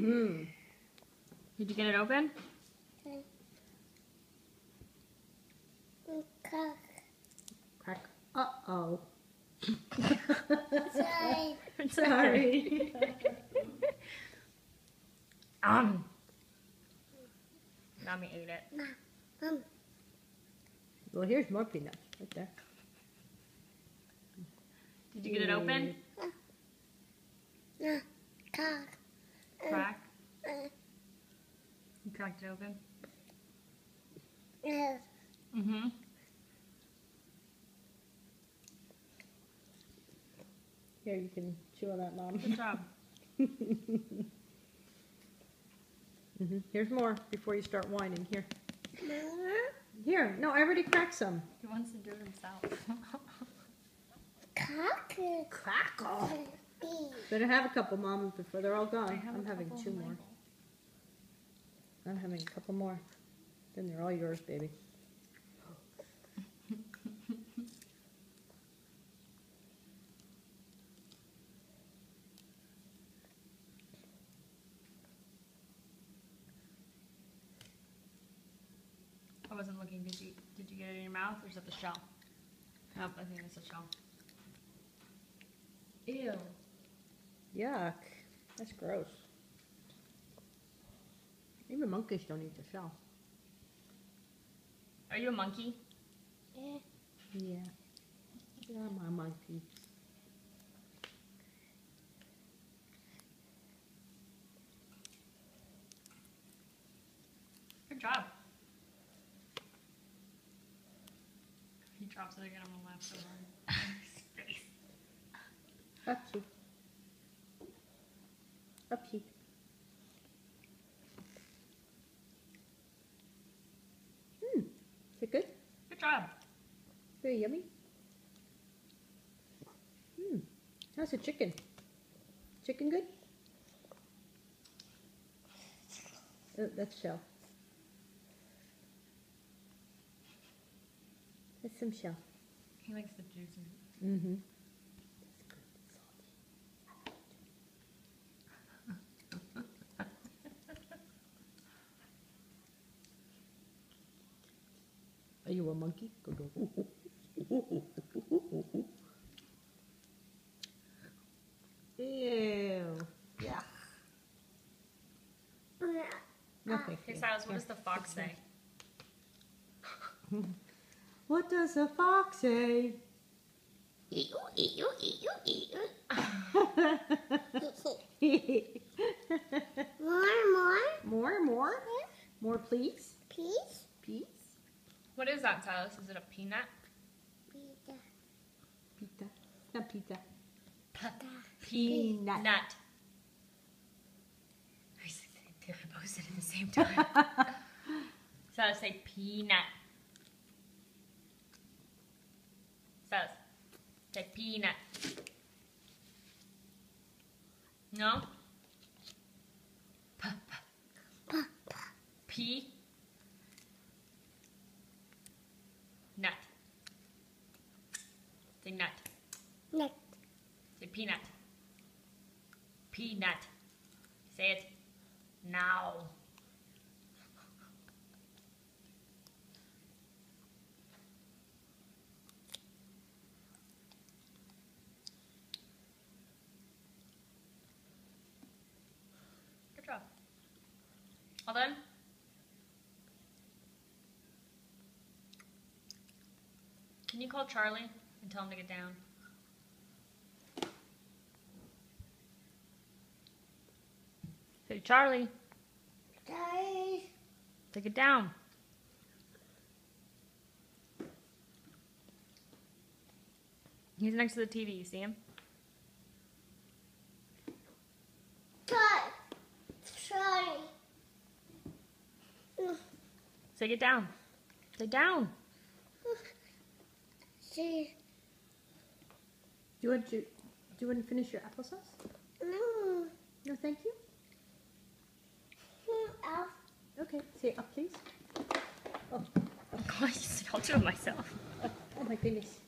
Mm-hmm. Did you get it open? Crack. Crack. Uh-oh. Sorry. Sorry. Mommy ate it. Well, here's more peanuts right there. Did you get it open? Crack. Crack? You cracked it open? Yes. Mm-hmm. Here, you can chew on that, Mom. Good job. Mm-hmm. Here's more before you start whining. Here. Mama? Here. No, I already cracked some. He wants to do it himself. Crack. Crackle. Better have a couple, Mom, before they're all gone. I'm having 2 more. I'm having a couple more. Then they're all yours, baby. I wasn't looking. Did you get it in your mouth, or is it the shell? Nope, I think it's the shell. Ew. Yuck. That's gross. Even monkeys don't eat the shell. Are you a monkey? Yeah. Yeah. Yeah, I'm a monkey. Good job. He drops it again. I'm gonna laugh so hard. His face. Upsy. Upsy. Is it good? Good job. Very yummy. How's the chicken? Chicken good? Oh, that's shell. That's some shell. He likes the juice. Mm-hmm. Are you a monkey? Go, go. Ew. Yeah. No, thank Hey, you. Silas, what does the fox say? What does the fox say? More? More, please. Please? Please. What is that, Silas? Is it a peanut? Pizza. Pizza. Not pizza. Peanut. Peanut. I both said it at the same time. Silas, say peanut. Silas, say peanut. No? P. Nut. Say nut. Nut. Say peanut. Peanut. Say it now. Good job. All done? Can you call Charlie and tell him to get down? Say, Charlie, Sorry. take it down. He's next to the TV. You see him? Sorry. Say, get down. Say, down. See. Do you want to finish your applesauce? No. No, thank you. Off. Okay. Say up, please. Oh, I'll do it myself. oh my goodness.